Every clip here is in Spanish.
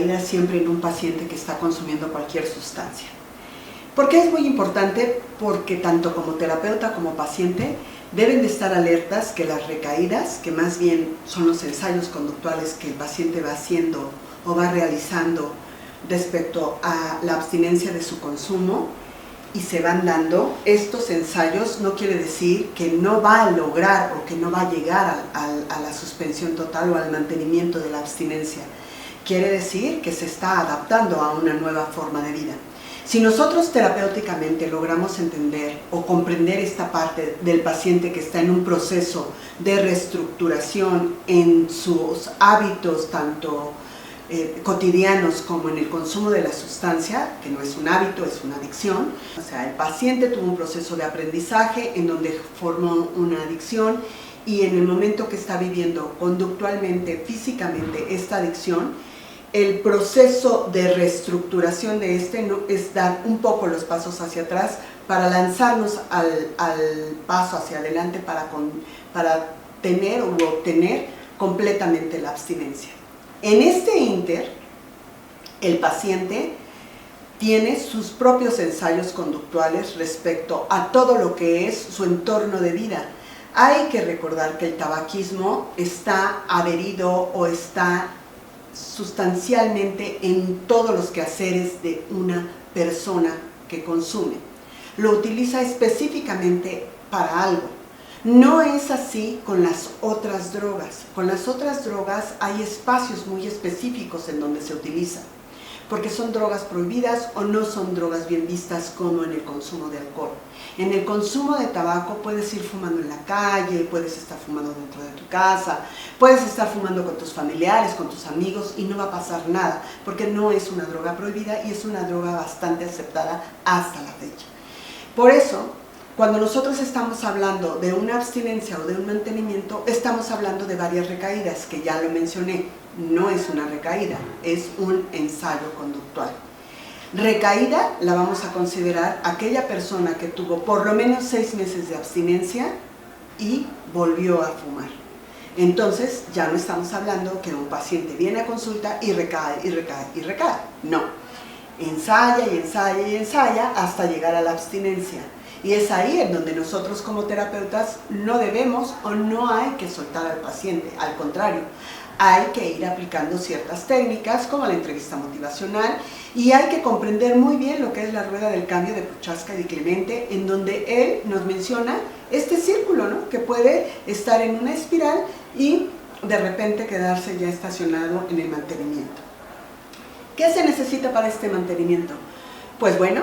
recaída siempre en un paciente que está consumiendo cualquier sustancia. ¿Por qué es muy importante? Porque tanto como terapeuta como paciente deben de estar alertas que las recaídas, que más bien son los ensayos conductuales que el paciente va haciendo o va realizando respecto a la abstinencia de su consumo, y se van dando, estos ensayos no quiere decir que no va a lograr o que no va a llegar a la suspensión total o al mantenimiento de la abstinencia. Quiere decir que se está adaptando a una nueva forma de vida. Si nosotros terapéuticamente logramos entender o comprender esta parte del paciente que está en un proceso de reestructuración en sus hábitos, tanto cotidianos como en el consumo de la sustancia, que no es un hábito, es una adicción. O sea, el paciente tuvo un proceso de aprendizaje en donde formó una adicción y en el momento que está viviendo conductualmente, físicamente esta adicción, el proceso de reestructuración de es dar un poco los pasos hacia atrás para lanzarnos al paso hacia adelante para tener o obtener completamente la abstinencia. En este ínter, el paciente tiene sus propios ensayos conductuales respecto a todo lo que es su entorno de vida. Hay que recordar que el tabaquismo está adherido o está sustancialmente en todos los quehaceres de una persona que consume. Lo utiliza específicamente para algo. No es así con las otras drogas. Con las otras drogas hay espacios muy específicos en donde se utiliza, porque son drogas prohibidas o no son drogas bien vistas como en el consumo de alcohol. En el consumo de tabaco puedes ir fumando en la calle, puedes estar fumando dentro de tu casa, puedes estar fumando con tus familiares, con tus amigos y no va a pasar nada, porque no es una droga prohibida y es una droga bastante aceptada hasta la fecha. Por eso, cuando nosotros estamos hablando de una abstinencia o de un mantenimiento, estamos hablando de varias recaídas, que ya lo mencioné. No es una recaída, es un ensayo conductual. Recaída la vamos a considerar aquella persona que tuvo por lo menos 6 meses de abstinencia y volvió a fumar. Entonces ya no estamos hablando que un paciente viene a consulta y recae, y recae, y recae. No, ensaya y ensaya y ensaya hasta llegar a la abstinencia. Y es ahí en donde nosotros como terapeutas no debemos o no hay que soltar al paciente, al contrario, hay que ir aplicando ciertas técnicas como la entrevista motivacional y hay que comprender muy bien lo que es la rueda del cambio de Prochaska y de Clemente, en donde él nos menciona este círculo, ¿no?, que puede estar en una espiral y de repente quedarse ya estacionado en el mantenimiento. ¿Qué se necesita para este mantenimiento? Pues bueno,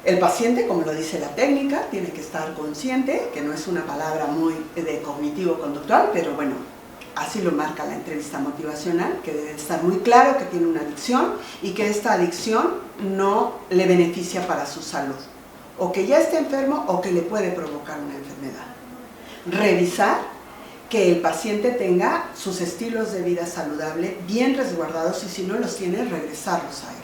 el paciente, como lo dice la técnica, tiene que estar consciente, que no es una palabra muy de cognitivo-conductual, pero bueno, así lo marca la entrevista motivacional, que debe estar muy claro que tiene una adicción y que esta adicción no le beneficia para su salud, o que ya está enfermo o que le puede provocar una enfermedad. Revisar que el paciente tenga sus estilos de vida saludable bien resguardados y si no los tiene, regresarlos a él.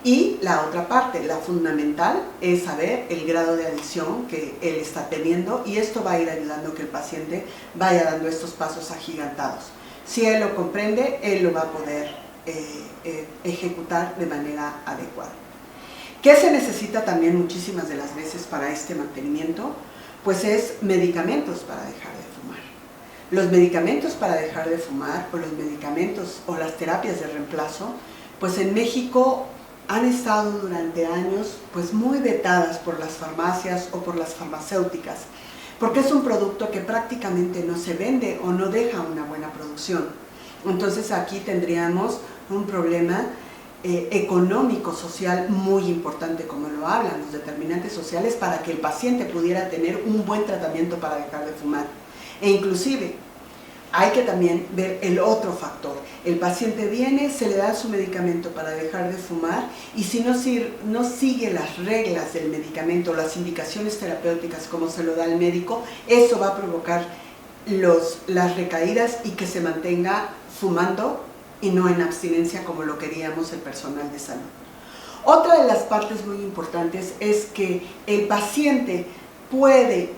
Y la otra parte, la fundamental, es saber el grado de adicción que él está teniendo y esto va a ir ayudando a que el paciente vaya dando estos pasos agigantados. Si él lo comprende, él lo va a poder ejecutar de manera adecuada. ¿Qué se necesita también muchísimas de las veces para este mantenimiento? Pues es medicamentos para dejar de fumar. Los medicamentos para dejar de fumar o los medicamentos o las terapias de reemplazo, pues en México han estado durante años pues muy vetadas por las farmacias o por las farmacéuticas, porque es un producto que prácticamente no se vende o no deja una buena producción. Entonces aquí tendríamos un problema económico, social muy importante, como lo hablan los determinantes sociales, para que el paciente pudiera tener un buen tratamiento para dejar de fumar. E inclusive hay que también ver el otro factor. El paciente viene, se le da su medicamento para dejar de fumar y si no sigue las reglas del medicamento, las indicaciones terapéuticas como se lo da el médico, eso va a provocar las recaídas y que se mantenga fumando y no en abstinencia como lo queríamos el personal de salud. Otra de las partes muy importantes es que el paciente puede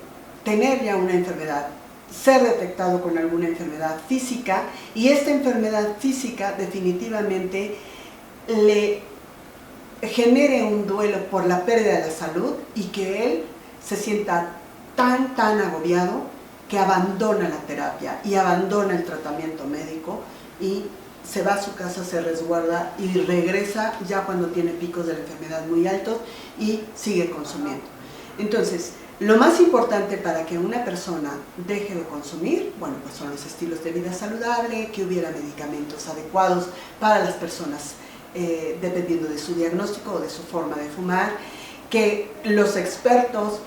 tener ya una enfermedad ser detectado con alguna enfermedad física, y esta enfermedad física definitivamente le genere un duelo por la pérdida de la salud y que él se sienta tan agobiado que abandona la terapia y abandona el tratamiento médico y se va a su casa, se resguarda y regresa ya cuando tiene picos de la enfermedad muy altos y sigue consumiendo. Entonces, lo más importante para que una persona deje de consumir, bueno, pues son los estilos de vida saludable, que hubiera medicamentos adecuados para las personas dependiendo de su diagnóstico o de su forma de fumar, que los expertos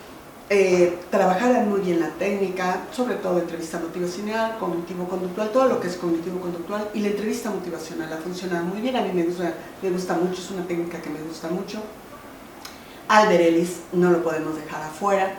trabajaran muy bien la técnica, sobre todo entrevista motivacional, cognitivo-conductual, todo lo que es cognitivo-conductual, y la entrevista motivacional ha funcionado muy bien. A mí me gusta mucho, es una técnica que me gusta mucho. Albert Ellis no lo podemos dejar afuera.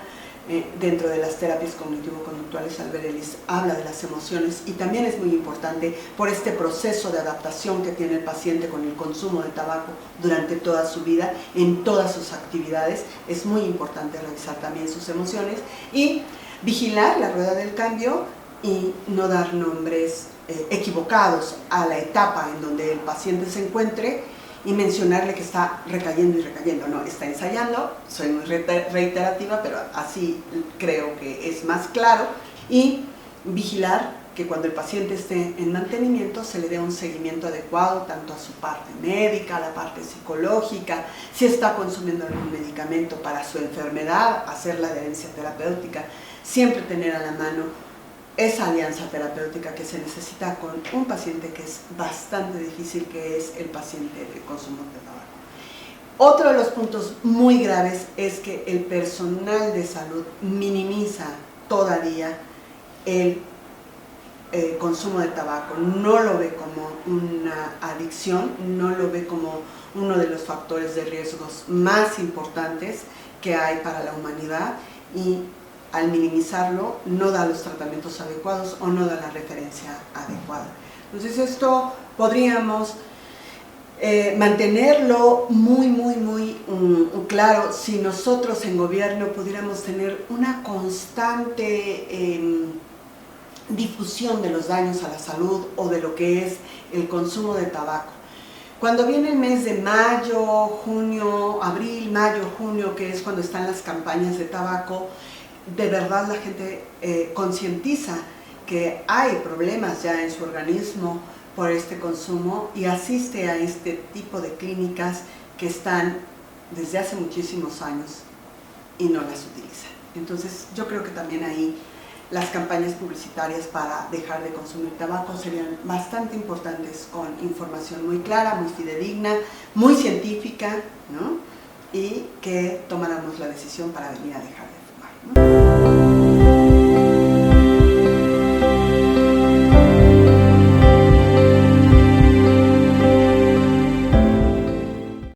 Dentro de las terapias cognitivo-conductuales, Albert Ellis habla de las emociones y también es muy importante por este proceso de adaptación que tiene el paciente con el consumo de tabaco durante toda su vida, en todas sus actividades. Es muy importante revisar también sus emociones y vigilar la rueda del cambio y no dar nombres equivocados a la etapa en donde el paciente se encuentre y mencionarle que está recayendo y recayendo. No, está ensayando, soy muy reiterativa, pero así creo que es más claro, y vigilar que cuando el paciente esté en mantenimiento se le dé un seguimiento adecuado tanto a su parte médica, a la parte psicológica, si está consumiendo algún medicamento para su enfermedad, hacer la adherencia terapéutica, siempre tener a la mano esa alianza terapéutica que se necesita con un paciente que es bastante difícil, que es el paciente de consumo de tabaco. Otro de los puntos muy graves es que el personal de salud minimiza todavía el consumo de tabaco, no lo ve como una adicción, no lo ve como uno de los factores de riesgos más importantes que hay para la humanidad, y al minimizarlo no da los tratamientos adecuados o no da la referencia adecuada. Entonces esto podríamos mantenerlo muy claro si nosotros en gobierno pudiéramos tener una constante difusión de los daños a la salud o de lo que es el consumo de tabaco. Cuando viene el mes de mayo, junio, abril, mayo, junio, que es cuando están las campañas de tabaco, de verdad la gente concientiza que hay problemas ya en su organismo por este consumo y asiste a este tipo de clínicas que están desde hace muchísimos años y no las utilizan. Entonces yo creo que también ahí las campañas publicitarias para dejar de consumir tabaco serían bastante importantes, con información muy clara, muy fidedigna, muy científica, ¿no? Y que tomáramos la decisión para venir a dejar de fumar, ¿no?